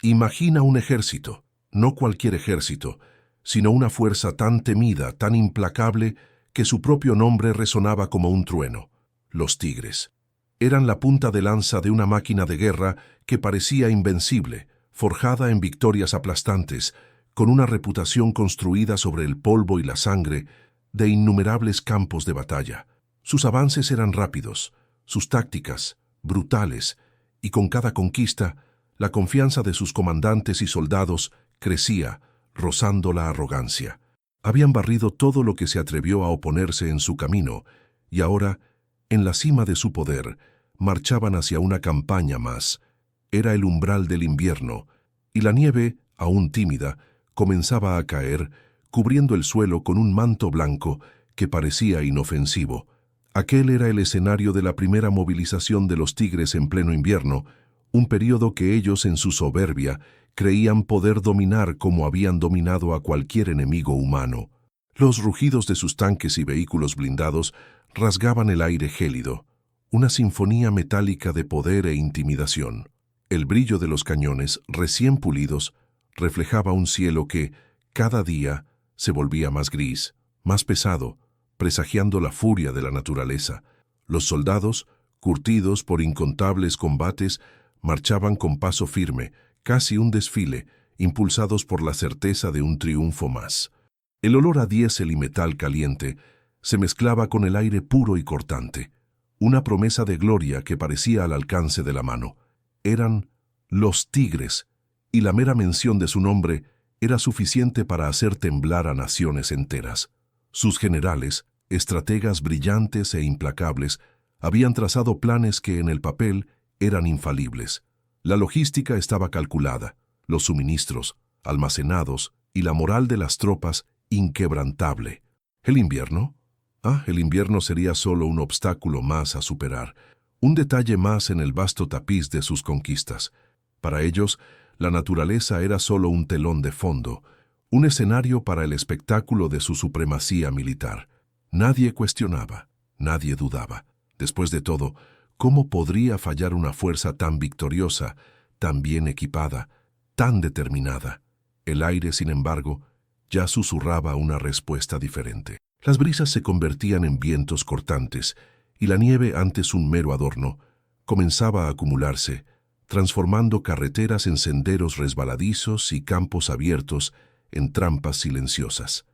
Imagina un ejército, no cualquier ejército, sino una fuerza tan temida, tan implacable, que su propio nombre resonaba como un trueno: los tigres. Eran la punta de lanza de una máquina de guerra que parecía invencible, forjada en victorias aplastantes, con una reputación construida sobre el polvo y la sangre de innumerables campos de batalla. Sus avances eran rápidos, sus tácticas brutales, y con cada conquista, la confianza de sus comandantes y soldados crecía, rozando la arrogancia. Habían barrido todo lo que se atrevió a oponerse en su camino, y ahora, en la cima de su poder, marchaban hacia una campaña más. Era el umbral del invierno, y la nieve, aún tímida, comenzaba a caer, cubriendo el suelo con un manto blanco que parecía inofensivo. Aquel era el escenario de la primera movilización de los tigres en pleno invierno, un período que ellos, en su soberbia, creían poder dominar como habían dominado a cualquier enemigo humano. Los rugidos de sus tanques y vehículos blindados rasgaban el aire gélido, una sinfonía metálica de poder e intimidación. El brillo de los cañones, recién pulidos, reflejaba un cielo que, cada día, se volvía más gris, más pesado, presagiando la furia de la naturaleza. Los soldados, curtidos por incontables combates, marchaban con paso firme, casi un desfile, impulsados por la certeza de un triunfo más. El olor a diésel y metal caliente se mezclaba con el aire puro y cortante, una promesa de gloria que parecía al alcance de la mano. Eran los tigres, y la mera mención de su nombre era suficiente para hacer temblar a naciones enteras. Sus generales, estrategas brillantes e implacables, habían trazado planes que en el papel eran infalibles. La logística estaba calculada, los suministros, almacenados, y la moral de las tropas inquebrantable. ¿El invierno? El invierno sería solo un obstáculo más a superar, un detalle más en el vasto tapiz de sus conquistas. Para ellos, la naturaleza era solo un telón de fondo, un escenario para el espectáculo de su supremacía militar. Nadie cuestionaba, nadie dudaba. Después de todo, ¿cómo podría fallar una fuerza tan victoriosa, tan bien equipada, tan determinada? El aire, sin embargo, ya susurraba una respuesta diferente. Las brisas se convertían en vientos cortantes, y la nieve, antes un mero adorno, comenzaba a acumularse, transformando carreteras en senderos resbaladizos y campos abiertos en trampas silenciosas.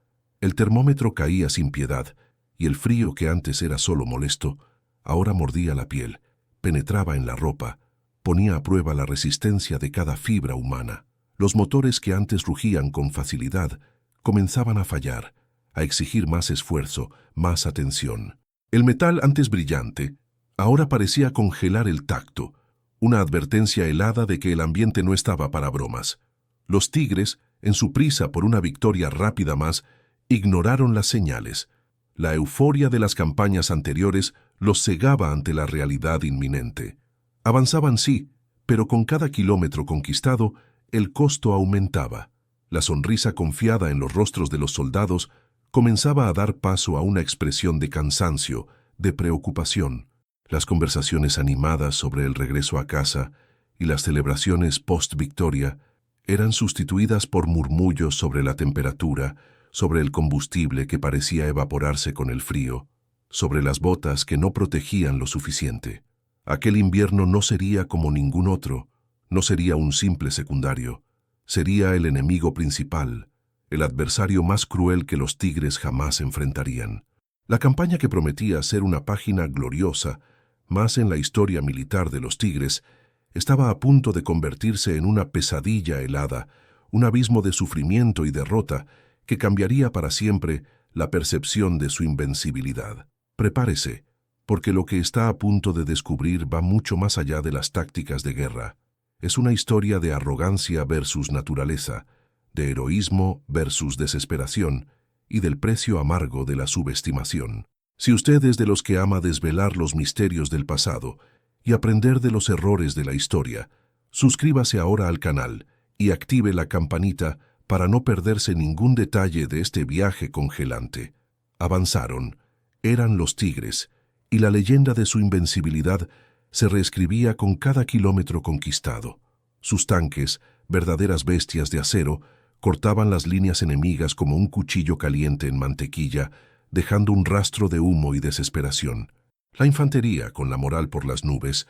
El termómetro caía sin piedad, y el frío, que antes era solo molesto, ahora mordía la piel, penetraba en la ropa, ponía a prueba la resistencia de cada fibra humana. Los motores, que antes rugían con facilidad, comenzaban a fallar, a exigir más esfuerzo, más atención. El metal, antes brillante, ahora parecía congelar el tacto, una advertencia helada de que el ambiente no estaba para bromas. Los tigres, en su prisa por una victoria rápida más, ignoraron las señales. La euforia de las campañas anteriores los cegaba ante la realidad inminente. Avanzaban sí, pero con cada kilómetro conquistado, el costo aumentaba. La sonrisa confiada en los rostros de los soldados comenzaba a dar paso a una expresión de cansancio, de preocupación. Las conversaciones animadas sobre el regreso a casa y las celebraciones post-victoria eran sustituidas por murmullos sobre la temperatura, sobre el combustible que parecía evaporarse con el frío, sobre las botas que no protegían lo suficiente. Aquel invierno no sería como ningún otro, no sería un simple secundario, sería el enemigo principal, el adversario más cruel que los tigres jamás enfrentarían. La campaña, que prometía ser una página gloriosa, más en la historia militar de los tigres, estaba a punto de convertirse en una pesadilla helada, un abismo de sufrimiento y derrota que cambiaría para siempre la percepción de su invencibilidad. Prepárese, porque lo que está a punto de descubrir va mucho más allá de las tácticas de guerra. Es una historia de arrogancia versus naturaleza, de heroísmo versus desesperación y del precio amargo de la subestimación. Si usted es de los que ama desvelar los misterios del pasado y aprender de los errores de la historia, suscríbase ahora al canal y active la campanita para no perderse ningún detalle de este viaje congelante. Avanzaron, eran los tigres, y la leyenda de su invencibilidad se reescribía con cada kilómetro conquistado. Sus tanques, verdaderas bestias de acero, cortaban las líneas enemigas como un cuchillo caliente en mantequilla, dejando un rastro de humo y desesperación. La infantería, con la moral por las nubes,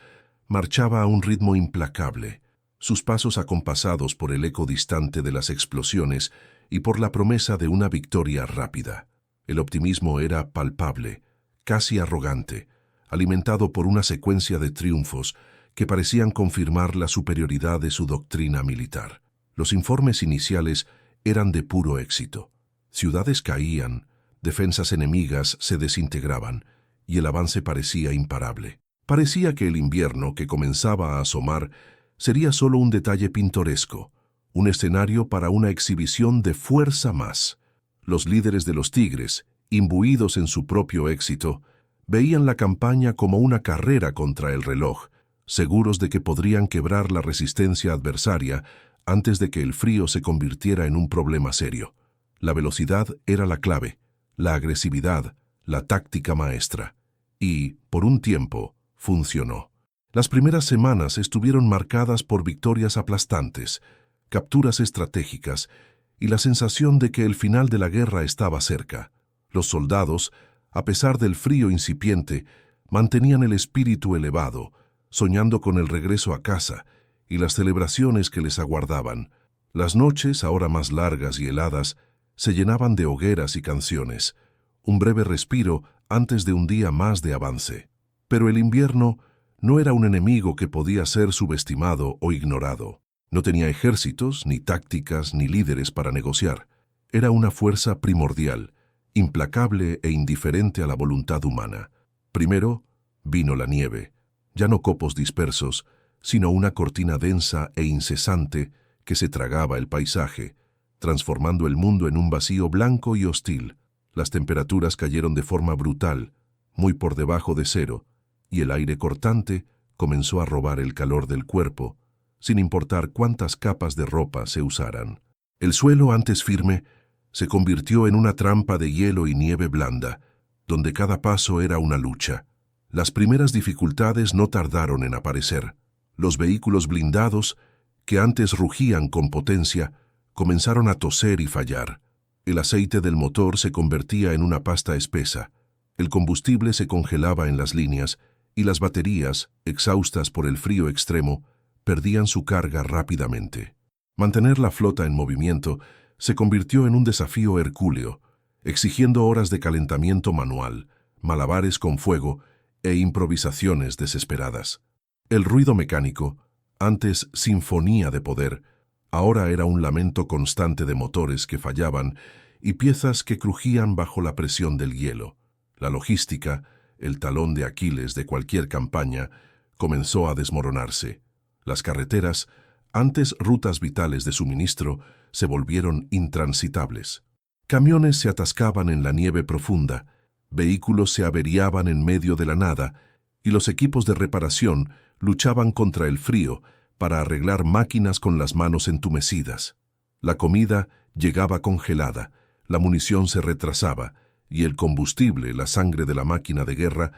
marchaba a un ritmo implacable, sus pasos acompasados por el eco distante de las explosiones y por la promesa de una victoria rápida. El optimismo era palpable, casi arrogante, alimentado por una secuencia de triunfos que parecían confirmar la superioridad de su doctrina militar. Los informes iniciales eran de puro éxito. Ciudades caían, defensas enemigas se desintegraban, y el avance parecía imparable. Parecía que el invierno que comenzaba a asomar sería solo un detalle pintoresco, un escenario para una exhibición de fuerza más. Los líderes de los Tigres, imbuidos en su propio éxito, veían la campaña como una carrera contra el reloj, seguros de que podrían quebrar la resistencia adversaria antes de que el frío se convirtiera en un problema serio. La velocidad era la clave, la agresividad, la táctica maestra. Y, por un tiempo, funcionó. Las primeras semanas estuvieron marcadas por victorias aplastantes, capturas estratégicas y la sensación de que el final de la guerra estaba cerca. Los soldados, a pesar del frío incipiente, mantenían el espíritu elevado, soñando con el regreso a casa y las celebraciones que les aguardaban. Las noches, ahora más largas y heladas, se llenaban de hogueras y canciones, un breve respiro antes de un día más de avance. Pero el invierno no era un enemigo que podía ser subestimado o ignorado. No tenía ejércitos, ni tácticas, ni líderes para negociar. Era una fuerza primordial, implacable e indiferente a la voluntad humana. Primero vino la nieve, ya no copos dispersos, sino una cortina densa e incesante que se tragaba el paisaje, transformando el mundo en un vacío blanco y hostil. Las temperaturas cayeron de forma brutal, muy por debajo de cero, y el aire cortante comenzó a robar el calor del cuerpo, sin importar cuántas capas de ropa se usaran. El suelo, antes firme, se convirtió en una trampa de hielo y nieve blanda, donde cada paso era una lucha. Las primeras dificultades no tardaron en aparecer. Los vehículos blindados, que antes rugían con potencia, comenzaron a toser y fallar. El aceite del motor se convertía en una pasta espesa, el combustible se congelaba en las líneas y las baterías, exhaustas por el frío extremo, perdían su carga rápidamente. Mantener la flota en movimiento se convirtió en un desafío hercúleo, exigiendo horas de calentamiento manual, malabares con fuego e improvisaciones desesperadas. El ruido mecánico, antes sinfonía de poder, ahora era un lamento constante de motores que fallaban y piezas que crujían bajo la presión del hielo. La logística, el talón de Aquiles de cualquier campaña, comenzó a desmoronarse. Las carreteras, antes rutas vitales de suministro, se volvieron intransitables. Camiones se atascaban en la nieve profunda, vehículos se averiaban en medio de la nada, y los equipos de reparación luchaban contra el frío para arreglar máquinas con las manos entumecidas. La comida llegaba congelada, la munición se retrasaba, y el combustible, la sangre de la máquina de guerra,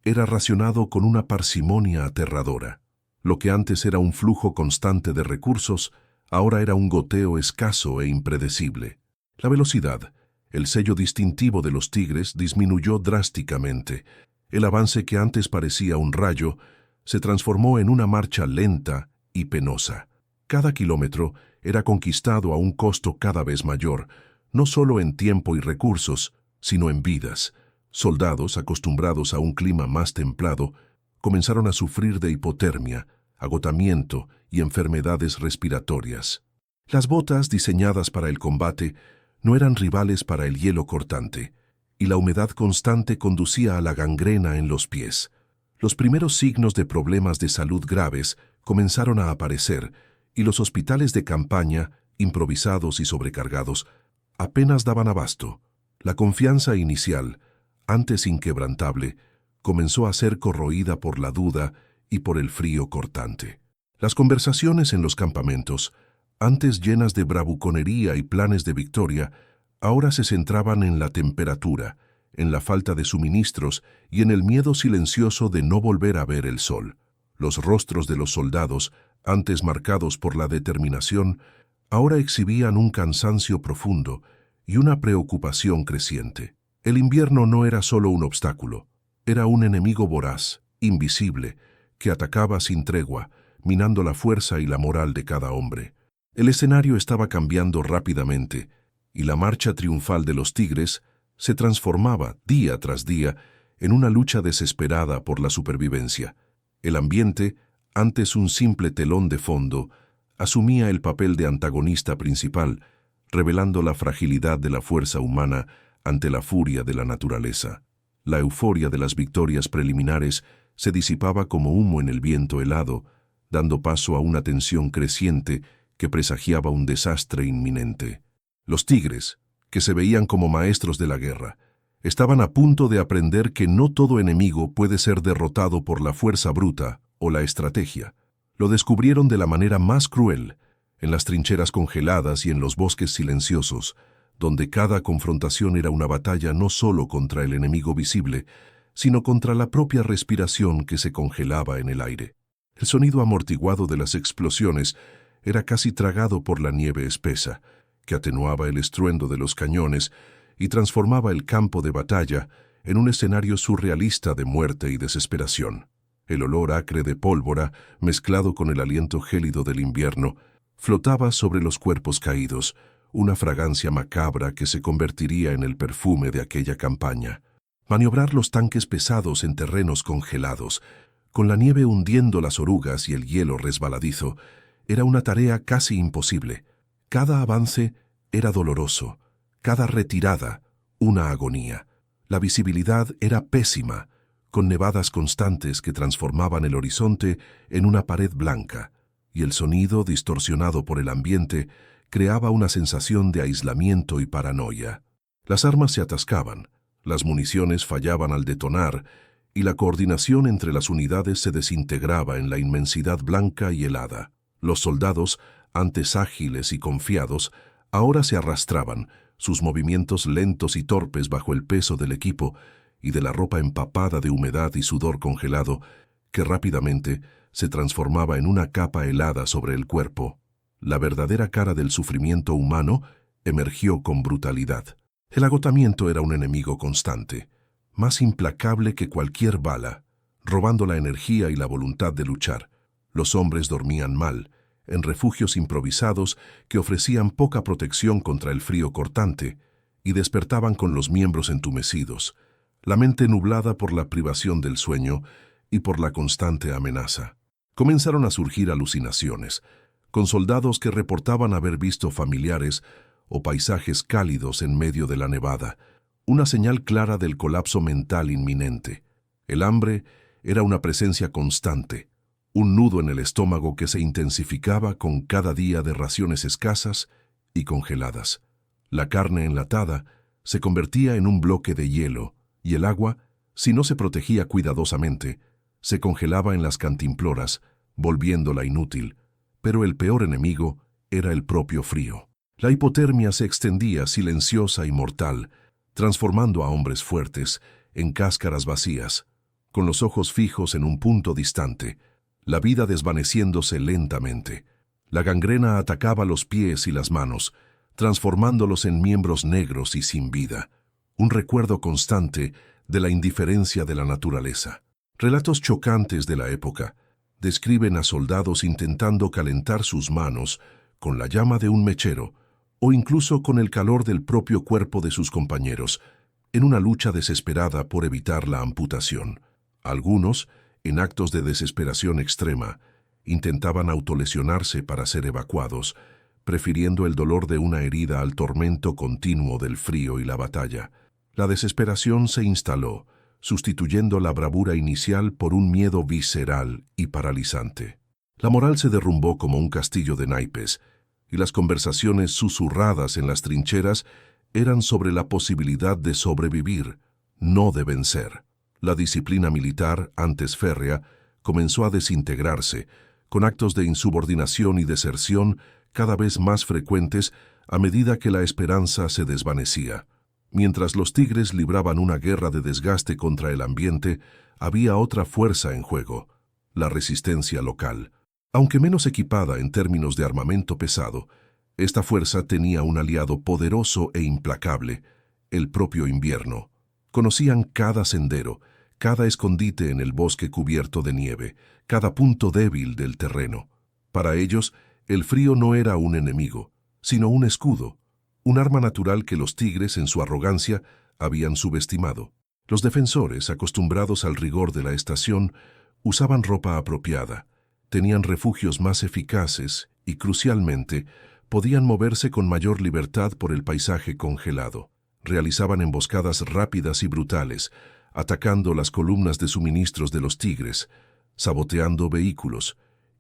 era racionado con una parsimonia aterradora. Lo que antes era un flujo constante de recursos, ahora era un goteo escaso e impredecible. La velocidad, el sello distintivo de los Tigres, disminuyó drásticamente. El avance que antes parecía un rayo se transformó en una marcha lenta y penosa. Cada kilómetro era conquistado a un costo cada vez mayor, no solo en tiempo y recursos, sino en vidas. Soldados, acostumbrados a un clima más templado, comenzaron a sufrir de hipotermia, agotamiento y enfermedades respiratorias. Las botas diseñadas para el combate no eran rivales para el hielo cortante, y la humedad constante conducía a la gangrena en los pies. Los primeros signos de problemas de salud graves comenzaron a aparecer, y los hospitales de campaña, improvisados y sobrecargados, apenas daban abasto. La confianza inicial, antes inquebrantable, comenzó a ser corroída por la duda y por el frío cortante. Las conversaciones en los campamentos, antes llenas de bravuconería y planes de victoria, ahora se centraban en la temperatura, en la falta de suministros y en el miedo silencioso de no volver a ver el sol. Los rostros de los soldados, antes marcados por la determinación, ahora exhibían un cansancio profundo y una preocupación creciente. El invierno no era solo un obstáculo, era un enemigo voraz, invisible, que atacaba sin tregua, minando la fuerza y la moral de cada hombre. El escenario estaba cambiando rápidamente, y la marcha triunfal de los tigres se transformaba, día tras día, en una lucha desesperada por la supervivencia. El ambiente, antes un simple telón de fondo, asumía el papel de antagonista principal, revelando la fragilidad de la fuerza humana ante la furia de la naturaleza. La euforia de las victorias preliminares se disipaba como humo en el viento helado, dando paso a una tensión creciente que presagiaba un desastre inminente. Los tigres, que se veían como maestros de la guerra, estaban a punto de aprender que no todo enemigo puede ser derrotado por la fuerza bruta o la estrategia. Lo descubrieron de la manera más cruel, en las trincheras congeladas y en los bosques silenciosos, donde cada confrontación era una batalla no solo contra el enemigo visible, sino contra la propia respiración que se congelaba en el aire. El sonido amortiguado de las explosiones era casi tragado por la nieve espesa, que atenuaba el estruendo de los cañones y transformaba el campo de batalla en un escenario surrealista de muerte y desesperación. El olor acre de pólvora, mezclado con el aliento gélido del invierno, flotaba sobre los cuerpos caídos, una fragancia macabra que se convertiría en el perfume de aquella campaña. Maniobrar los tanques pesados en terrenos congelados, con la nieve hundiendo las orugas y el hielo resbaladizo, era una tarea casi imposible. Cada avance era doloroso, cada retirada una agonía. La visibilidad era pésima, con nevadas constantes que transformaban el horizonte en una pared blanca, y el sonido, distorsionado por el ambiente, creaba una sensación de aislamiento y paranoia. Las armas se atascaban, las municiones fallaban al detonar, y la coordinación entre las unidades se desintegraba en la inmensidad blanca y helada. Los soldados, antes ágiles y confiados, ahora se arrastraban, sus movimientos lentos y torpes bajo el peso del equipo y de la ropa empapada de humedad y sudor congelado, que rápidamente se transformaba en una capa helada sobre el cuerpo. La verdadera cara del sufrimiento humano emergió con brutalidad. El agotamiento era un enemigo constante, más implacable que cualquier bala, robando la energía y la voluntad de luchar. Los hombres dormían mal, en refugios improvisados que ofrecían poca protección contra el frío cortante, y despertaban con los miembros entumecidos, la mente nublada por la privación del sueño y por la constante amenaza. Comenzaron a surgir alucinaciones, con soldados que reportaban haber visto familiares o paisajes cálidos en medio de la nevada, una señal clara del colapso mental inminente. El hambre era una presencia constante, un nudo en el estómago que se intensificaba con cada día de raciones escasas y congeladas. La carne enlatada se convertía en un bloque de hielo, y el agua, si no se protegía cuidadosamente, se congelaba en las cantimploras, volviéndola inútil. Pero el peor enemigo era el propio frío. La hipotermia se extendía silenciosa y mortal, transformando a hombres fuertes en cáscaras vacías, con los ojos fijos en un punto distante, la vida desvaneciéndose lentamente. La gangrena atacaba los pies y las manos, transformándolos en miembros negros y sin vida, un recuerdo constante de la indiferencia de la naturaleza. Relatos chocantes de la época describen a soldados intentando calentar sus manos con la llama de un mechero o incluso con el calor del propio cuerpo de sus compañeros, en una lucha desesperada por evitar la amputación. Algunos, en actos de desesperación extrema, intentaban autolesionarse para ser evacuados, prefiriendo el dolor de una herida al tormento continuo del frío y la batalla. La desesperación se instaló, sustituyendo la bravura inicial por un miedo visceral y paralizante. La moral se derrumbó como un castillo de naipes, y las conversaciones susurradas en las trincheras eran sobre la posibilidad de sobrevivir, no de vencer. La disciplina militar, antes férrea, comenzó a desintegrarse, con actos de insubordinación y deserción cada vez más frecuentes a medida que la esperanza se desvanecía. Mientras los tigres libraban una guerra de desgaste contra el ambiente, había otra fuerza en juego, la resistencia local. Aunque menos equipada en términos de armamento pesado, esta fuerza tenía un aliado poderoso e implacable, el propio invierno. Conocían cada sendero, cada escondite en el bosque cubierto de nieve, cada punto débil del terreno. Para ellos, el frío no era un enemigo, sino un escudo, un arma natural que los tigres, en su arrogancia, habían subestimado. Los defensores, acostumbrados al rigor de la estación, usaban ropa apropiada, tenían refugios más eficaces y, crucialmente, podían moverse con mayor libertad por el paisaje congelado. Realizaban emboscadas rápidas y brutales, atacando las columnas de suministros de los tigres, saboteando vehículos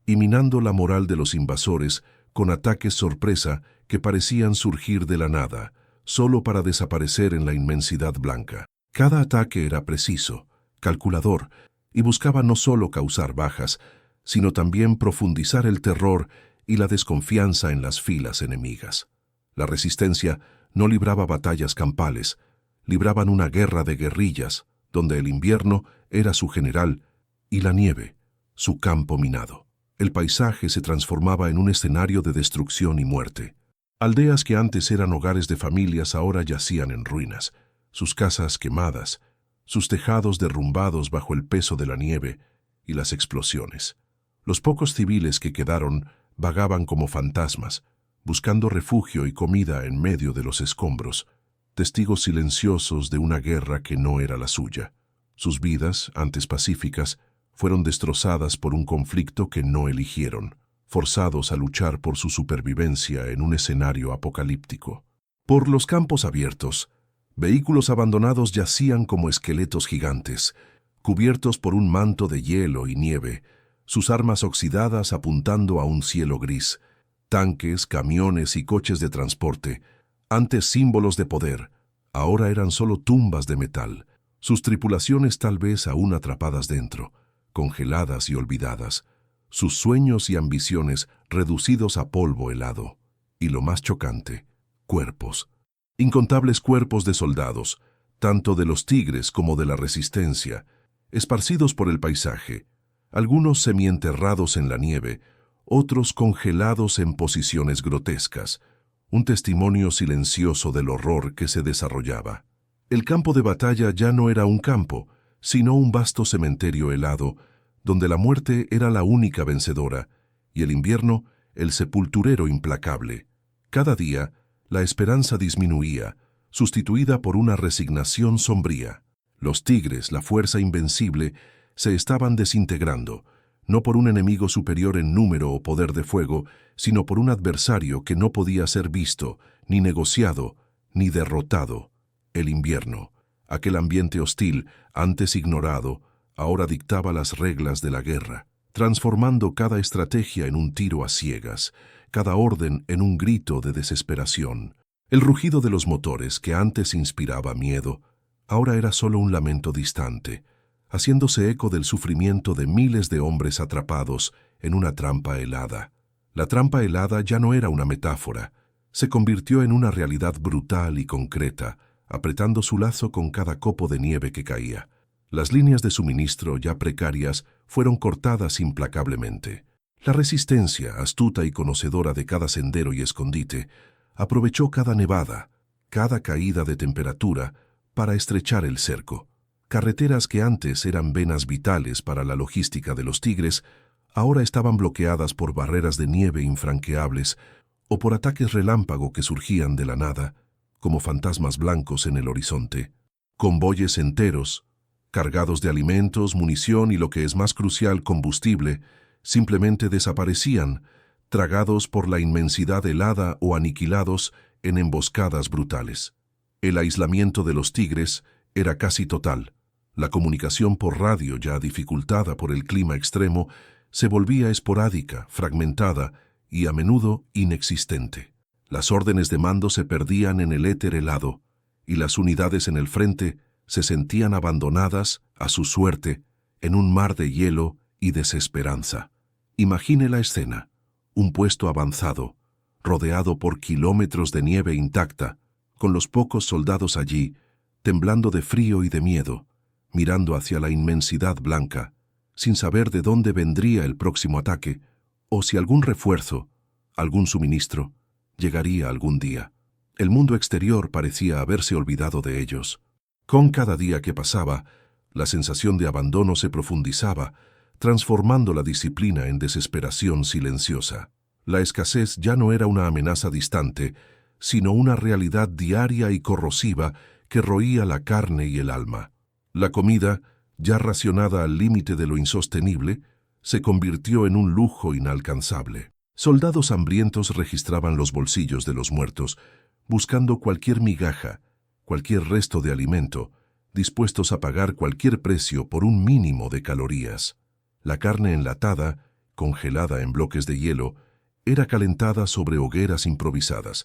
y minando la moral de los invasores con ataques sorpresa que parecían surgir de la nada, solo para desaparecer en la inmensidad blanca. Cada ataque era preciso, calculador, y buscaba no solo causar bajas, sino también profundizar el terror y la desconfianza en las filas enemigas. La resistencia no libraba batallas campales, libraban una guerra de guerrillas, donde el invierno era su general y la nieve, su campo minado. El paisaje se transformaba en un escenario de destrucción y muerte. Aldeas que antes eran hogares de familias ahora yacían en ruinas, sus casas quemadas, sus tejados derrumbados bajo el peso de la nieve y las explosiones. Los pocos civiles que quedaron vagaban como fantasmas, buscando refugio y comida en medio de los escombros, testigos silenciosos de una guerra que no era la suya. Sus vidas, antes pacíficas, fueron destrozadas por un conflicto que no eligieron, forzados a luchar por su supervivencia en un escenario apocalíptico. Por los campos abiertos, vehículos abandonados yacían como esqueletos gigantes, cubiertos por un manto de hielo y nieve, sus armas oxidadas apuntando a un cielo gris. Tanques, camiones y coches de transporte, antes símbolos de poder, ahora eran solo tumbas de metal, sus tripulaciones tal vez aún atrapadas dentro, congeladas y olvidadas, sus sueños y ambiciones reducidos a polvo helado. Y lo más chocante, cuerpos. Incontables cuerpos de soldados, tanto de los tigres como de la resistencia, esparcidos por el paisaje, algunos semienterrados en la nieve, otros congelados en posiciones grotescas, un testimonio silencioso del horror que se desarrollaba. El campo de batalla ya no era un campo, sino un vasto cementerio helado, donde la muerte era la única vencedora, y el invierno el sepulturero implacable. Cada día, la esperanza disminuía, sustituida por una resignación sombría. Los tigres, la fuerza invencible, se estaban desintegrando, no por un enemigo superior en número o poder de fuego, sino por un adversario que no podía ser visto, ni negociado, ni derrotado. El invierno, aquel ambiente hostil, antes ignorado, ahora dictaba las reglas de la guerra, transformando cada estrategia en un tiro a ciegas, cada orden en un grito de desesperación. El rugido de los motores, que antes inspiraba miedo, ahora era solo un lamento distante, haciéndose eco del sufrimiento de miles de hombres atrapados en una trampa helada. La trampa helada ya no era una metáfora, se convirtió en una realidad brutal y concreta, apretando su lazo con cada copo de nieve que caía. Las líneas de suministro, ya precarias, fueron cortadas implacablemente. La resistencia, astuta y conocedora de cada sendero y escondite, aprovechó cada nevada, cada caída de temperatura, para estrechar el cerco. Carreteras que antes eran venas vitales para la logística de los tigres, ahora estaban bloqueadas por barreras de nieve infranqueables o por ataques relámpago que surgían de la nada, como fantasmas blancos en el horizonte. Convoyes enteros, cargados de alimentos, munición y lo que es más crucial, combustible, simplemente desaparecían, tragados por la inmensidad helada o aniquilados en emboscadas brutales. El aislamiento de los tigres era casi total. La comunicación por radio, ya dificultada por el clima extremo, se volvía esporádica, fragmentada y a menudo inexistente. Las órdenes de mando se perdían en el éter helado, y las unidades en el frente se sentían abandonadas a su suerte en un mar de hielo y desesperanza. Imagine la escena: un puesto avanzado, rodeado por kilómetros de nieve intacta, con los pocos soldados allí, temblando de frío y de miedo, mirando hacia la inmensidad blanca, sin saber de dónde vendría el próximo ataque o si algún refuerzo, algún suministro, llegaría algún día. El mundo exterior parecía haberse olvidado de ellos. Con cada día que pasaba, la sensación de abandono se profundizaba, transformando la disciplina en desesperación silenciosa. La escasez ya no era una amenaza distante, sino una realidad diaria y corrosiva que roía la carne y el alma. La comida, ya racionada al límite de lo insostenible, se convirtió en un lujo inalcanzable. Soldados hambrientos registraban los bolsillos de los muertos, buscando cualquier migaja, cualquier resto de alimento, dispuestos a pagar cualquier precio por un mínimo de calorías. La carne enlatada, congelada en bloques de hielo, era calentada sobre hogueras improvisadas,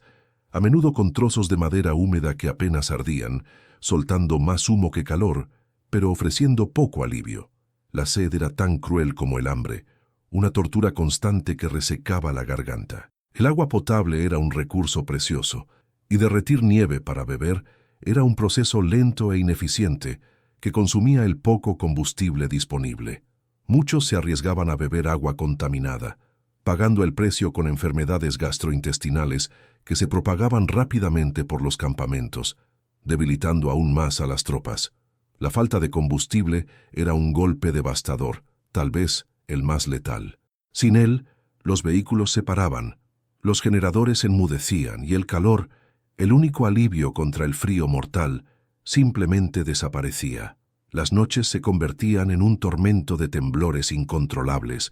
a menudo con trozos de madera húmeda que apenas ardían, soltando más humo que calor, pero ofreciendo poco alivio. La sed era tan cruel como el hambre, una tortura constante que resecaba la garganta. El agua potable era un recurso precioso, y derretir nieve para beber era un proceso lento e ineficiente que consumía el poco combustible disponible. Muchos se arriesgaban a beber agua contaminada, pagando el precio con enfermedades gastrointestinales que se propagaban rápidamente por los campamentos, debilitando aún más a las tropas. La falta de combustible era un golpe devastador, tal vez el más letal. Sin él, los vehículos se paraban, los generadores enmudecían y el calor, el único alivio contra el frío mortal, simplemente desaparecía. Las noches se convertían en un tormento de temblores incontrolables,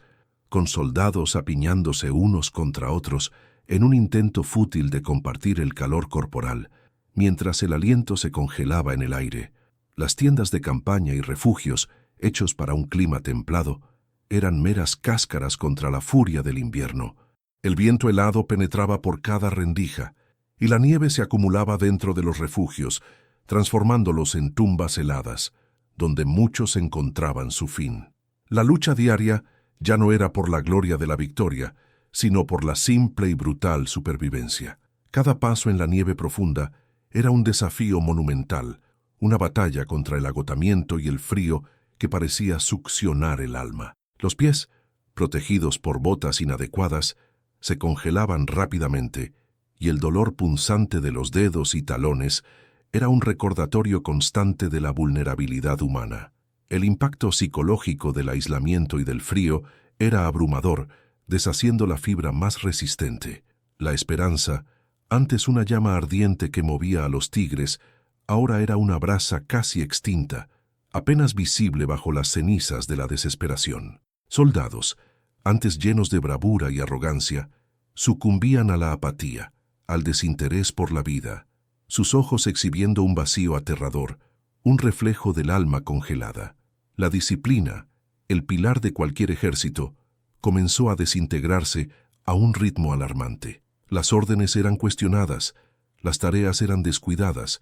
con soldados apiñándose unos contra otros en un intento fútil de compartir el calor corporal, mientras el aliento se congelaba en el aire. Las tiendas de campaña y refugios, hechos para un clima templado, eran meras cáscaras contra la furia del invierno. El viento helado penetraba por cada rendija, y la nieve se acumulaba dentro de los refugios, transformándolos en tumbas heladas, donde muchos encontraban su fin. La lucha diaria ya no era por la gloria de la victoria, sino por la simple y brutal supervivencia. Cada paso en la nieve profunda era un desafío monumental, una batalla contra el agotamiento y el frío que parecía succionar el alma. Los pies, protegidos por botas inadecuadas, se congelaban rápidamente, y el dolor punzante de los dedos y talones era un recordatorio constante de la vulnerabilidad humana. El impacto psicológico del aislamiento y del frío era abrumador, deshaciendo la fibra más resistente. La esperanza, antes una llama ardiente que movía a los tigres, ahora era una brasa casi extinta, apenas visible bajo las cenizas de la desesperación. Soldados, antes llenos de bravura y arrogancia, sucumbían a la apatía, al desinterés por la vida, sus ojos exhibiendo un vacío aterrador, un reflejo del alma congelada. La disciplina, el pilar de cualquier ejército, comenzó a desintegrarse a un ritmo alarmante. Las órdenes eran cuestionadas, las tareas eran descuidadas,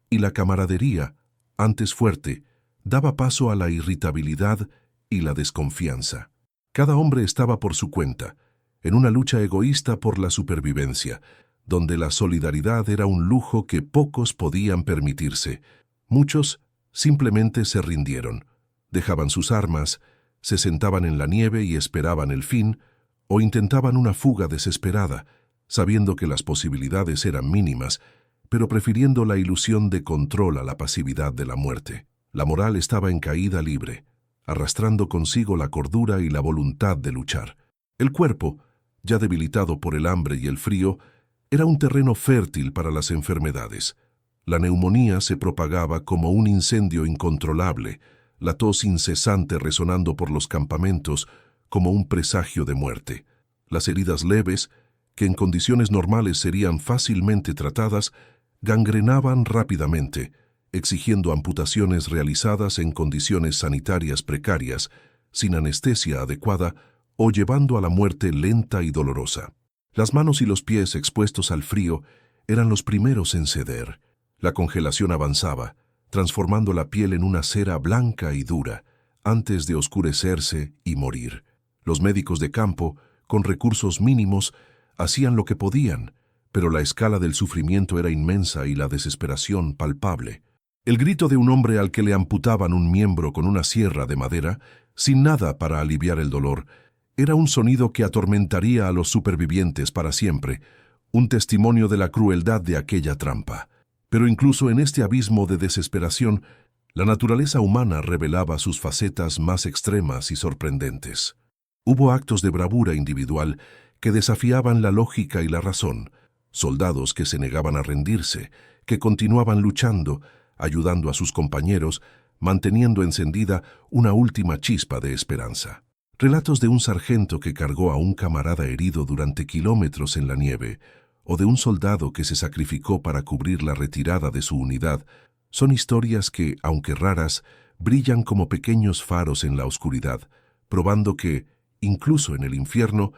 y la camaradería, antes fuerte, daba paso a la irritabilidad y la desconfianza. Cada hombre estaba por su cuenta, en una lucha egoísta por la supervivencia, donde la solidaridad era un lujo que pocos podían permitirse. Muchos simplemente se rindieron, dejaban sus armas, se sentaban en la nieve y esperaban el fin, o intentaban una fuga desesperada, sabiendo que las posibilidades eran mínimas, pero prefiriendo la ilusión de control a la pasividad de la muerte. La moral estaba en caída libre, arrastrando consigo la cordura y la voluntad de luchar. El cuerpo, ya debilitado por el hambre y el frío, era un terreno fértil para las enfermedades. La neumonía se propagaba como un incendio incontrolable, la tos incesante resonando por los campamentos como un presagio de muerte. Las heridas leves, que en condiciones normales serían fácilmente tratadas, gangrenaban rápidamente, exigiendo amputaciones realizadas en condiciones sanitarias precarias, sin anestesia adecuada o llevando a la muerte lenta y dolorosa. Las manos y los pies expuestos al frío eran los primeros en ceder. La congelación avanzaba, transformando la piel en una cera blanca y dura, antes de oscurecerse y morir. Los médicos de campo, con recursos mínimos, hacían lo que podían, pero la escala del sufrimiento era inmensa y la desesperación palpable. El grito de un hombre al que le amputaban un miembro con una sierra de madera, sin nada para aliviar el dolor, Era un sonido que atormentaría a los supervivientes para siempre, un testimonio de la crueldad de aquella trampa. Pero incluso en este abismo de desesperación, la naturaleza humana revelaba sus facetas más extremas y sorprendentes. Hubo actos de bravura individual que desafiaban la lógica y la razón, soldados que se negaban a rendirse, que continuaban luchando, ayudando a sus compañeros, manteniendo encendida una última chispa de esperanza. Relatos de un sargento que cargó a un camarada herido durante kilómetros en la nieve, o de un soldado que se sacrificó para cubrir la retirada de su unidad, son historias que, aunque raras, brillan como pequeños faros en la oscuridad, probando que, incluso en el infierno,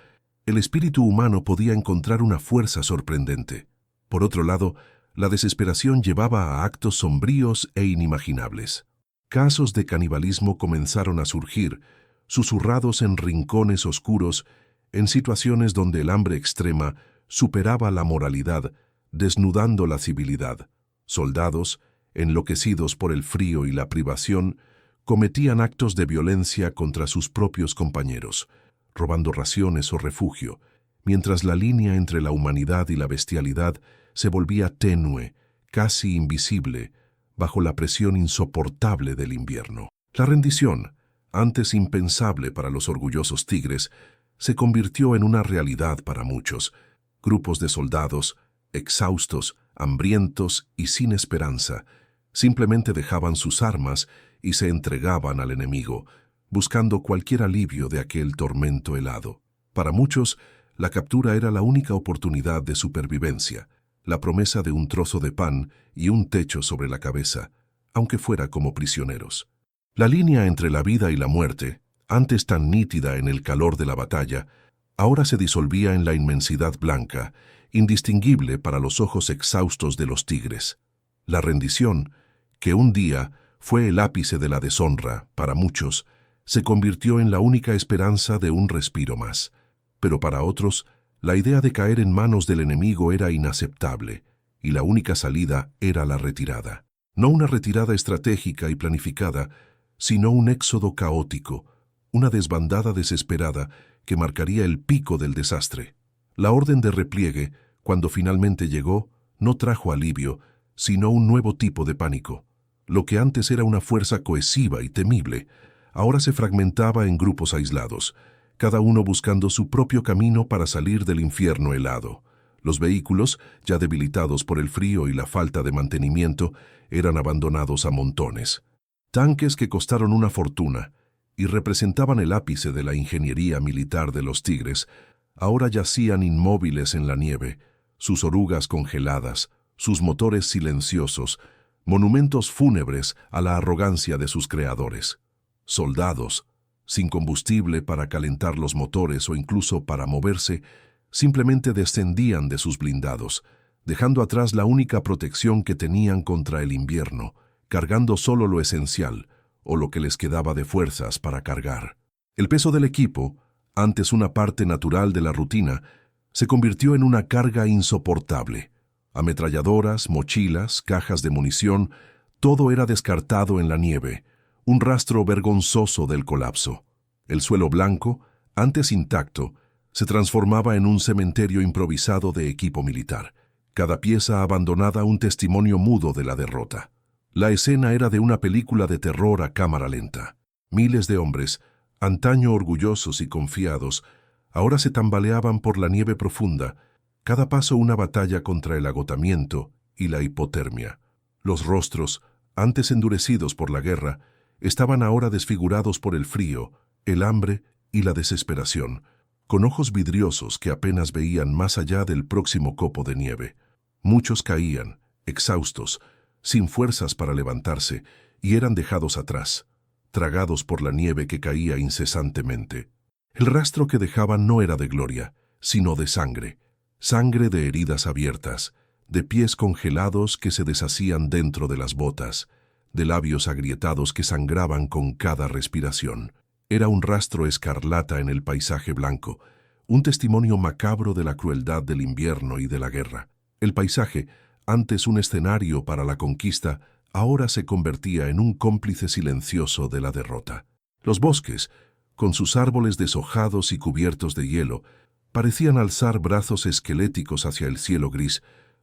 el espíritu humano podía encontrar una fuerza sorprendente. Por otro lado, la desesperación llevaba a actos sombríos e inimaginables. Casos de canibalismo comenzaron a surgir, susurrados en rincones oscuros, en situaciones donde el hambre extrema superaba la moralidad, desnudando la civilidad. Soldados, enloquecidos por el frío y la privación, cometían actos de violencia contra sus propios compañeros, robando raciones o refugio, mientras la línea entre la humanidad y la bestialidad se volvía tenue, casi invisible, bajo la presión insoportable del invierno. La rendición, antes impensable para los orgullosos tigres, se convirtió en una realidad para muchos. Grupos de soldados, exhaustos, hambrientos y sin esperanza, simplemente dejaban sus armas y se entregaban al enemigo, buscando cualquier alivio de aquel tormento helado. Para muchos, la captura era la única oportunidad de supervivencia, la promesa de un trozo de pan y un techo sobre la cabeza, aunque fuera como prisioneros. La línea entre la vida y la muerte, antes tan nítida en el calor de la batalla, ahora se disolvía en la inmensidad blanca, indistinguible para los ojos exhaustos de los tigres. La rendición, que un día fue el ápice de la deshonra para muchos, se convirtió en la única esperanza de un respiro más. Pero para otros, la idea de caer en manos del enemigo era inaceptable, y la única salida era la retirada. No una retirada estratégica y planificada, sino un éxodo caótico, una desbandada desesperada que marcaría el pico del desastre. La orden de repliegue, cuando finalmente llegó, no trajo alivio, sino un nuevo tipo de pánico. Lo que antes era una fuerza cohesiva y temible, ahora se fragmentaba en grupos aislados, cada uno buscando su propio camino para salir del infierno helado. Los vehículos, ya debilitados por el frío y la falta de mantenimiento, eran abandonados a montones. Tanques que costaron una fortuna y representaban el ápice de la ingeniería militar de los tigres, ahora yacían inmóviles en la nieve, sus orugas congeladas, sus motores silenciosos, monumentos fúnebres a la arrogancia de sus creadores. Soldados, sin combustible para calentar los motores o incluso para moverse, simplemente descendían de sus blindados, dejando atrás la única protección que tenían contra el invierno, cargando solo lo esencial, o lo que les quedaba de fuerzas para cargar. El peso del equipo, antes una parte natural de la rutina, se convirtió en una carga insoportable. Ametralladoras, mochilas, cajas de munición, todo era descartado en la nieve, un rastro vergonzoso del colapso. El suelo blanco, antes intacto, se transformaba en un cementerio improvisado de equipo militar, cada pieza abandonada un testimonio mudo de la derrota. La escena era de una película de terror a cámara lenta. Miles de hombres, antaño orgullosos y confiados, ahora se tambaleaban por la nieve profunda, cada paso una batalla contra el agotamiento y la hipotermia. Los rostros, antes endurecidos por la guerra, estaban ahora desfigurados por el frío, el hambre y la desesperación, con ojos vidriosos que apenas veían más allá del próximo copo de nieve. Muchos caían, exhaustos, sin fuerzas para levantarse, y eran dejados atrás, tragados por la nieve que caía incesantemente. El rastro que dejaban no era de gloria, sino de sangre, sangre de heridas abiertas, de pies congelados que se deshacían dentro de las botas, de labios agrietados que sangraban con cada respiración. Era un rastro escarlata en el paisaje blanco, un testimonio macabro de la crueldad del invierno y de la guerra. El paisaje, antes un escenario para la conquista, ahora se convertía en un cómplice silencioso de la derrota. Los bosques, con sus árboles deshojados y cubiertos de hielo, parecían alzar brazos esqueléticos hacia el cielo gris,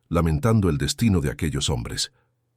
lamentando el destino de aquellos hombres.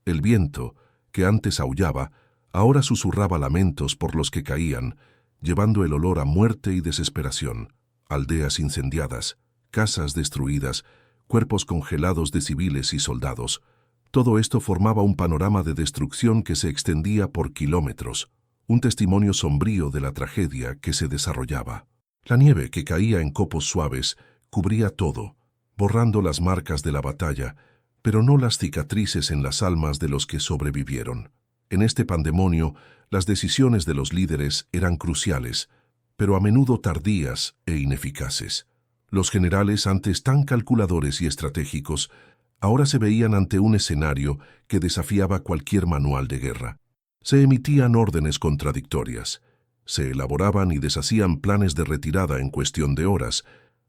El viento, que antes aullaba, ahora susurraba lamentos por los que caían, llevando el olor a muerte y desesperación. Aldeas incendiadas, casas destruidas, cuerpos congelados de civiles y soldados. Todo esto formaba un panorama de destrucción que se extendía por kilómetros, un testimonio sombrío de la tragedia que se desarrollaba. La nieve que caía en copos suaves cubría todo, borrando las marcas de la batalla, pero no las cicatrices en las almas de los que sobrevivieron. En este pandemonio, las decisiones de los líderes eran cruciales, pero a menudo tardías e ineficaces. Los generales, antes tan calculadores y estratégicos, ahora se veían ante un escenario que desafiaba cualquier manual de guerra. Se emitían órdenes contradictorias, se elaboraban y deshacían planes de retirada en cuestión de horas,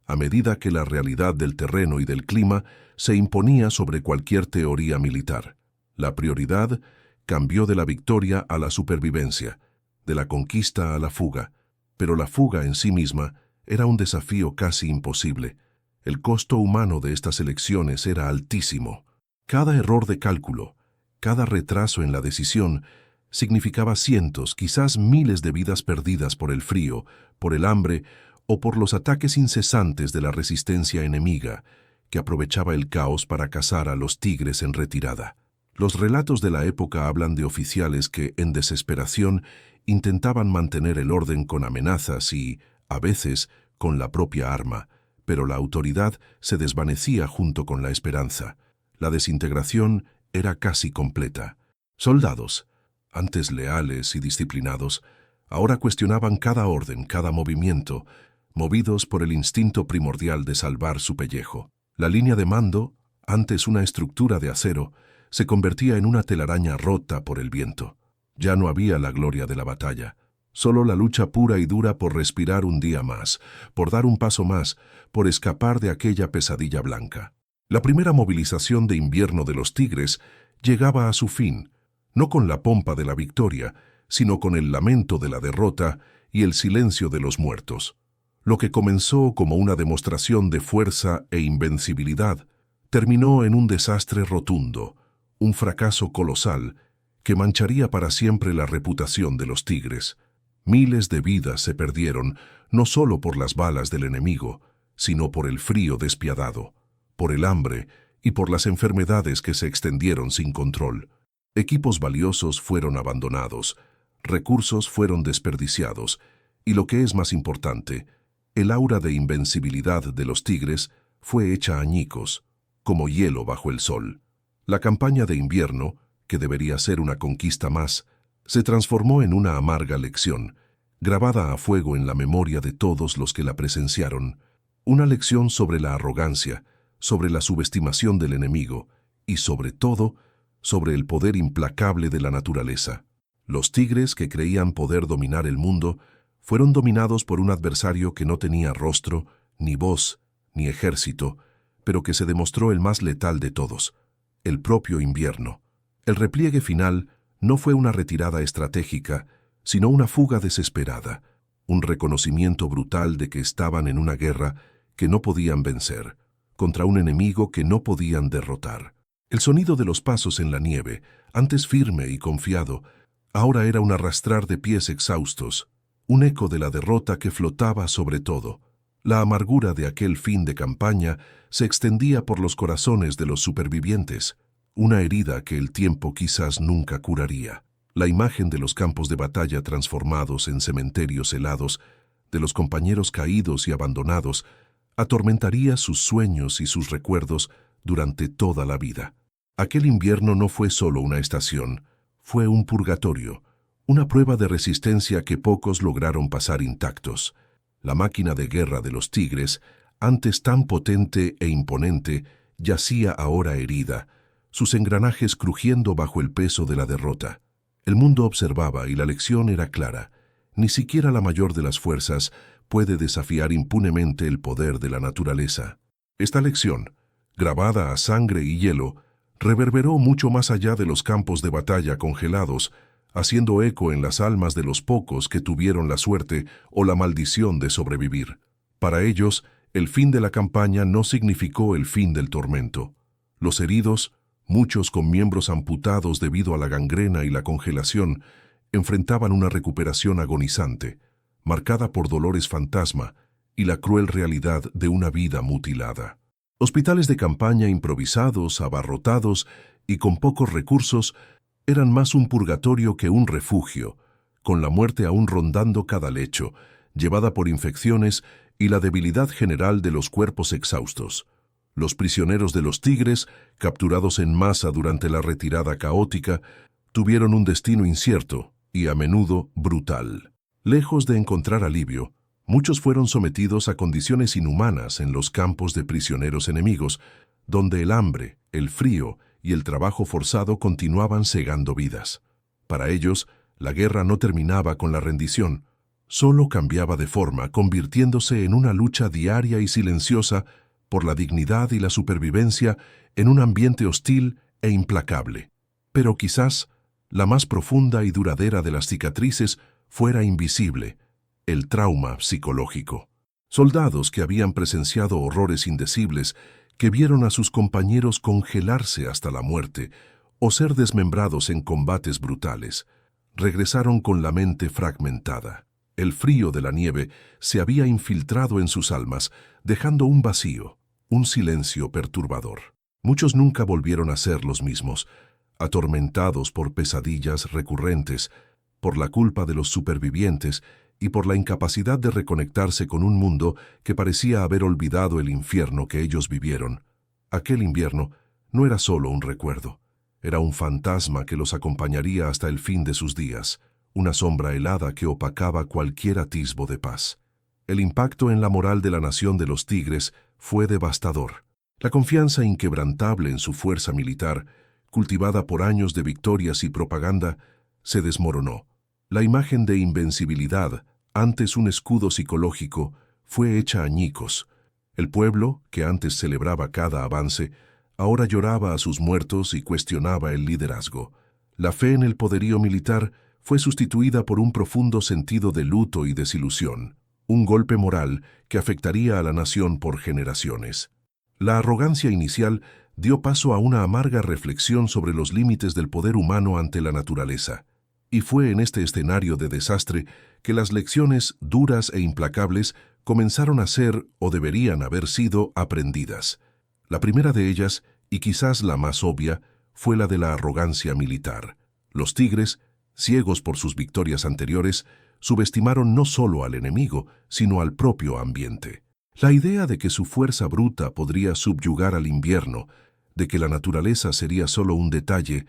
a medida que la realidad del terreno y del clima se imponía sobre cualquier teoría militar. La prioridad cambió de la victoria a la supervivencia, de la conquista a la fuga, pero la fuga en sí misma era un desafío casi imposible. El costo humano de estas elecciones era altísimo. Cada error de cálculo, cada retraso en la decisión, significaba cientos, quizás miles de vidas perdidas por el frío, por el hambre o por los ataques incesantes de la resistencia enemiga, que aprovechaba el caos para cazar a los tigres en retirada. Los relatos de la época hablan de oficiales que, en desesperación, intentaban mantener el orden con amenazas y, a veces, con la propia arma, pero la autoridad se desvanecía junto con la esperanza. La desintegración era casi completa. Soldados, antes leales y disciplinados, ahora cuestionaban cada orden, cada movimiento, movidos por el instinto primordial de salvar su pellejo. La línea de mando, antes una estructura de acero, se convertía en una telaraña rota por el viento. Ya no había la gloria de la batalla, solo la lucha pura y dura por respirar un día más, por dar un paso más, por escapar de aquella pesadilla blanca. La primera movilización de invierno de los Tigres llegaba a su fin, no con la pompa de la victoria, sino con el lamento de la derrota y el silencio de los muertos. Lo que comenzó como una demostración de fuerza e invencibilidad, terminó en un desastre rotundo, un fracaso colosal que mancharía para siempre la reputación de los Tigres. Miles de vidas se perdieron, no solo por las balas del enemigo, sino por el frío despiadado, por el hambre y por las enfermedades que se extendieron sin control. Equipos valiosos fueron abandonados, recursos fueron desperdiciados, y lo que es más importante, el aura de invencibilidad de los Tigres fue hecha añicos, como hielo bajo el sol. La campaña de invierno, que debería ser una conquista más, se transformó en una amarga lección, grabada a fuego en la memoria de todos los que la presenciaron, una lección sobre la arrogancia, sobre la subestimación del enemigo y, sobre todo, sobre el poder implacable de la naturaleza. Los tigres que creían poder dominar el mundo fueron dominados por un adversario que no tenía rostro, ni voz, ni ejército, pero que se demostró el más letal de todos, el propio invierno. El repliegue final no fue una retirada estratégica, sino una fuga desesperada, un reconocimiento brutal de que estaban en una guerra que no podían vencer, contra un enemigo que no podían derrotar. El sonido de los pasos en la nieve, antes firme y confiado, ahora era un arrastrar de pies exhaustos, un eco de la derrota que flotaba sobre todo. La amargura de aquel fin de campaña se extendía por los corazones de los supervivientes, una herida que el tiempo quizás nunca curaría. La imagen de los campos de batalla transformados en cementerios helados, de los compañeros caídos y abandonados, atormentaría sus sueños y sus recuerdos durante toda la vida. Aquel invierno no fue solo una estación, fue un purgatorio, una prueba de resistencia que pocos lograron pasar intactos. La máquina de guerra de los Tigres, antes tan potente e imponente, yacía ahora herida, sus engranajes crujiendo bajo el peso de la derrota. El mundo observaba y la lección era clara. Ni siquiera la mayor de las fuerzas puede desafiar impunemente el poder de la naturaleza. Esta lección, grabada a sangre y hielo, reverberó mucho más allá de los campos de batalla congelados, haciendo eco en las almas de los pocos que tuvieron la suerte o la maldición de sobrevivir. Para ellos, el fin de la campaña no significó el fin del tormento. Los heridos, muchos con miembros amputados debido a la gangrena y la congelación, enfrentaban una recuperación agonizante, marcada por dolores fantasma y la cruel realidad de una vida mutilada. Hospitales de campaña improvisados, abarrotados y con pocos recursos eran más un purgatorio que un refugio, con la muerte aún rondando cada lecho, llevada por infecciones y la debilidad general de los cuerpos exhaustos. Los prisioneros de los Tigres, capturados en masa durante la retirada caótica, tuvieron un destino incierto y a menudo brutal. Lejos de encontrar alivio, muchos fueron sometidos a condiciones inhumanas en los campos de prisioneros enemigos, donde el hambre, el frío y el trabajo forzado continuaban segando vidas. Para ellos, la guerra no terminaba con la rendición, solo cambiaba de forma, convirtiéndose en una lucha diaria y silenciosa por la dignidad y la supervivencia en un ambiente hostil e implacable. Pero quizás la más profunda y duradera de las cicatrices fuera invisible, el trauma psicológico. Soldados que habían presenciado horrores indecibles, que vieron a sus compañeros congelarse hasta la muerte o ser desmembrados en combates brutales, regresaron con la mente fragmentada. El frío de la nieve se había infiltrado en sus almas, dejando un vacío, un silencio perturbador. Muchos nunca volvieron a ser los mismos, atormentados por pesadillas recurrentes, por la culpa de los supervivientes y por la incapacidad de reconectarse con un mundo que parecía haber olvidado el infierno que ellos vivieron. Aquel invierno no era solo un recuerdo, era un fantasma que los acompañaría hasta el fin de sus días, una sombra helada que opacaba cualquier atisbo de paz. El impacto en la moral de la nación de los Tigres fue devastador. La confianza inquebrantable en su fuerza militar, cultivada por años de victorias y propaganda, se desmoronó. La imagen de invencibilidad, antes un escudo psicológico, fue hecha añicos. El pueblo, que antes celebraba cada avance, ahora lloraba a sus muertos y cuestionaba el liderazgo. La fe en el poderío militar fue sustituida por un profundo sentido de luto y desilusión, un golpe moral que afectaría a la nación por generaciones. La arrogancia inicial dio paso a una amarga reflexión sobre los límites del poder humano ante la naturaleza. Y fue en este escenario de desastre que las lecciones duras e implacables comenzaron a ser, o deberían haber sido, aprendidas. La primera de ellas, y quizás la más obvia, fue la de la arrogancia militar. Los Tigres, ciegos por sus victorias anteriores, subestimaron no solo al enemigo, sino al propio ambiente. La idea de que su fuerza bruta podría subyugar al invierno, de que la naturaleza sería solo un detalle,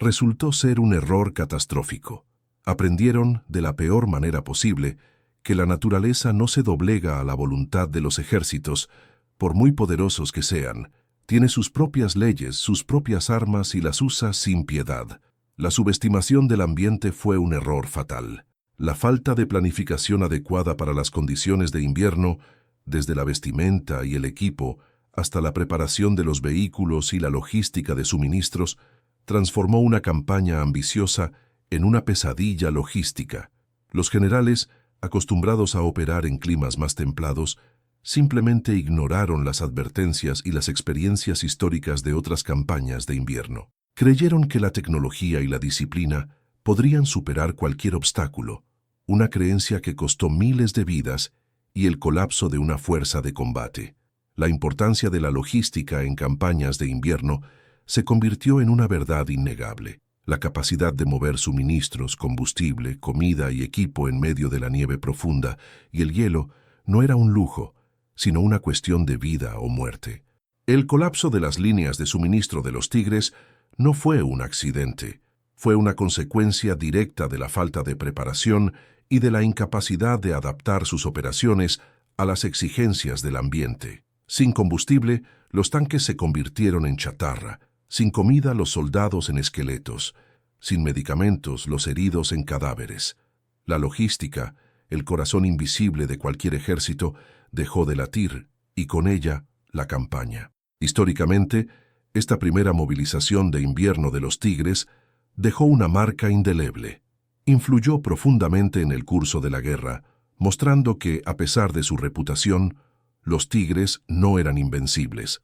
resultó ser un error catastrófico. Aprendieron, de la peor manera posible, que la naturaleza no se doblega a la voluntad de los ejércitos, por muy poderosos que sean. Tiene sus propias leyes, sus propias armas y las usa sin piedad. La subestimación del ambiente fue un error fatal. La falta de planificación adecuada para las condiciones de invierno, desde la vestimenta y el equipo hasta la preparación de los vehículos y la logística de suministros, transformó una campaña ambiciosa en una pesadilla logística. Los generales, acostumbrados a operar en climas más templados, simplemente ignoraron las advertencias y las experiencias históricas de otras campañas de invierno. Creyeron que la tecnología y la disciplina podrían superar cualquier obstáculo, una creencia que costó miles de vidas y el colapso de una fuerza de combate. La importancia de la logística en campañas de invierno se convirtió en una verdad innegable. La capacidad de mover suministros, combustible, comida y equipo en medio de la nieve profunda y el hielo no era un lujo, sino una cuestión de vida o muerte. El colapso de las líneas de suministro de los Tigres no fue un accidente, fue una consecuencia directa de la falta de preparación y de la incapacidad de adaptar sus operaciones a las exigencias del ambiente. Sin combustible, los tanques se convirtieron en chatarra, sin comida los soldados en esqueletos, sin medicamentos los heridos en cadáveres. La logística, el corazón invisible de cualquier ejército, dejó de latir, y con ella, la campaña. Históricamente, esta primera movilización de invierno de los Tigres dejó una marca indeleble. influyó profundamente en el curso de la guerra, mostrando que, a pesar de su reputación, los tigres no eran invencibles.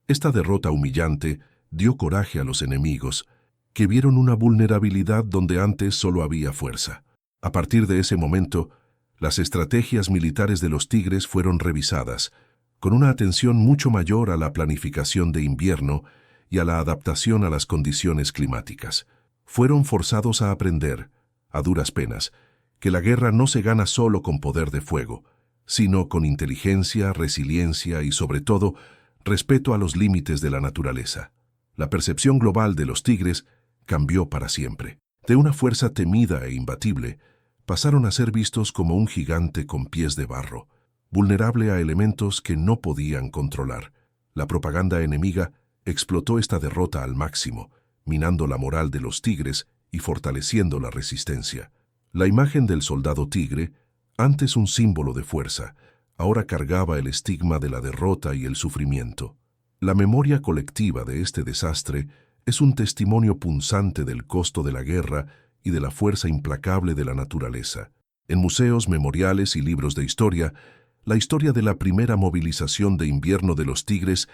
Esta derrota humillante dio coraje a los enemigos, que vieron una vulnerabilidad donde antes solo había fuerza. A partir de ese momento, las estrategias militares de los tigres fueron revisadas, con una atención mucho mayor a la planificación de invierno y a la adaptación a las condiciones climáticas. Fueron forzados a aprender, a duras penas, que la guerra no se gana solo con poder de fuego, sino con inteligencia, resiliencia y, sobre todo, respeto a los límites de la naturaleza. La percepción global de los tigres cambió para siempre. De una fuerza temida e imbatible, pasaron a ser vistos como un gigante con pies de barro, vulnerable a elementos que no podían controlar. La propaganda enemiga explotó esta derrota al máximo, minando la moral de los tigres y fortaleciendo la resistencia. La imagen del soldado tigre, antes un símbolo de fuerza, ahora cargaba el estigma de la derrota y el sufrimiento. La memoria colectiva de este desastre es un testimonio punzante del costo de la guerra y de la fuerza implacable de la naturaleza. En museos, memoriales y libros de historia, la historia de la primera movilización de invierno de los tigres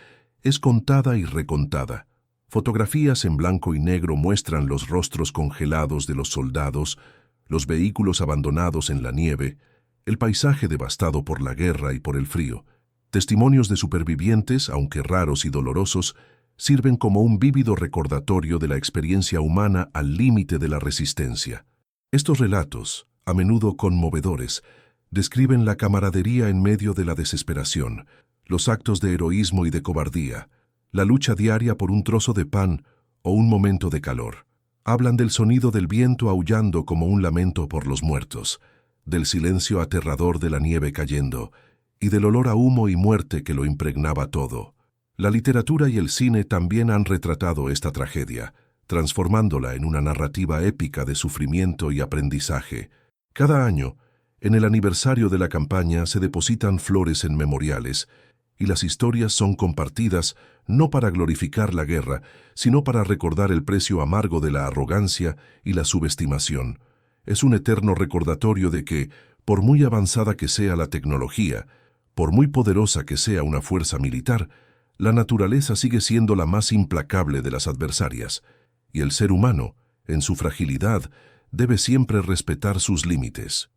es contada y recontada. Fotografías en blanco y negro muestran los rostros congelados de los soldados, los vehículos abandonados en la nieve, el paisaje devastado por la guerra y por el frío. Testimonios de supervivientes, aunque raros y dolorosos, sirven como un vívido recordatorio de la experiencia humana al límite de la resistencia. Estos relatos, a menudo conmovedores, describen la camaradería en medio de la desesperación, los actos de heroísmo y de cobardía, la lucha diaria por un trozo de pan o un momento de calor. Hablan del sonido del viento aullando como un lamento por los muertos, del silencio aterrador de la nieve cayendo y del olor a humo y muerte que lo impregnaba todo. La literatura y el cine también han retratado esta tragedia, transformándola en una narrativa épica de sufrimiento y aprendizaje. Cada año, en el aniversario de la campaña se depositan flores en memoriales, y las historias son compartidas no para glorificar la guerra, sino para recordar el precio amargo de la arrogancia y la subestimación. Es un eterno recordatorio de que, por muy avanzada que sea la tecnología, por muy poderosa que sea una fuerza militar, la naturaleza sigue siendo la más implacable de las adversarias, y el ser humano, en su fragilidad, debe siempre respetar sus límites.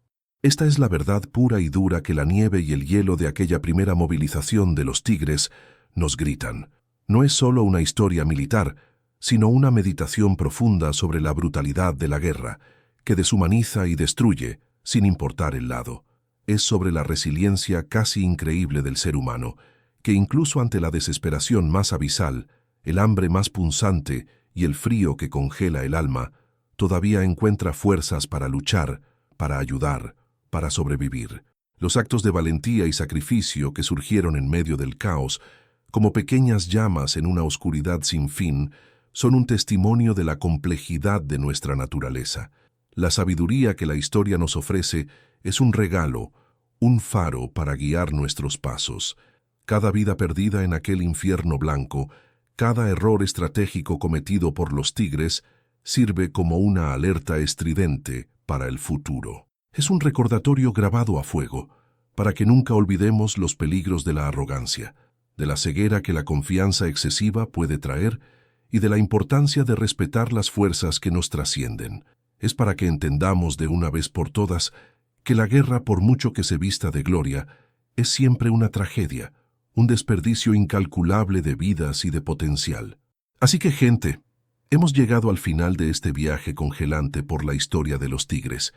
Esta es la verdad pura y dura que la nieve y el hielo de aquella primera movilización de los tigres nos gritan. No es solo una historia militar, sino una meditación profunda sobre la brutalidad de la guerra, que deshumaniza y destruye, sin importar el lado. Es sobre la resiliencia casi increíble del ser humano, que incluso ante la desesperación más abisal, el hambre más punzante y el frío que congela el alma, todavía encuentra fuerzas para luchar, para ayudar, para sobrevivir. Los actos de valentía y sacrificio que surgieron en medio del caos, como pequeñas llamas en una oscuridad sin fin, son un testimonio de la complejidad de nuestra naturaleza. La sabiduría que la historia nos ofrece es un regalo, un faro para guiar nuestros pasos. Cada vida perdida en aquel infierno blanco, cada error estratégico cometido por los tigres, sirve como una alerta estridente para el futuro. Es un recordatorio grabado a fuego, para que nunca olvidemos los peligros de la arrogancia, de la ceguera que la confianza excesiva puede traer y de la importancia de respetar las fuerzas que nos trascienden. Es para que entendamos de una vez por todas que la guerra, por mucho que se vista de gloria, es siempre una tragedia, un desperdicio incalculable de vidas y de potencial. Así que, gente, hemos llegado al final de este viaje congelante por la historia de los tigres.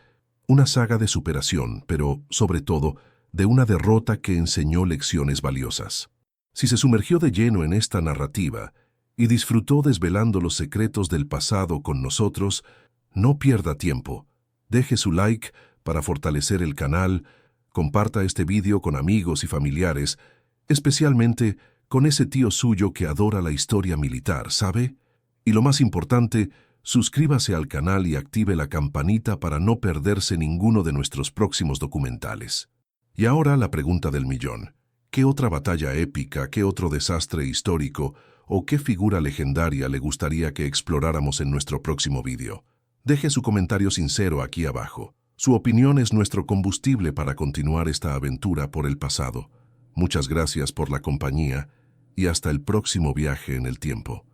Una saga de superación, pero, sobre todo, de una derrota que enseñó lecciones valiosas. Si se sumergió de lleno en esta narrativa y disfrutó desvelando los secretos del pasado con nosotros, no pierda tiempo. Deje su like para fortalecer el canal, comparta este vídeo con amigos y familiares, especialmente con ese tío suyo que adora la historia militar, ¿sabe? Y lo más importante, suscríbase al canal y active la campanita para no perderse ninguno de nuestros próximos documentales. Y ahora la pregunta del millón. ¿Qué otra batalla épica, qué otro desastre histórico o qué figura legendaria le gustaría que exploráramos en nuestro próximo vídeo? Deje su comentario sincero aquí abajo. Su opinión es nuestro combustible para continuar esta aventura por el pasado. Muchas gracias por la compañía y hasta el próximo viaje en el tiempo.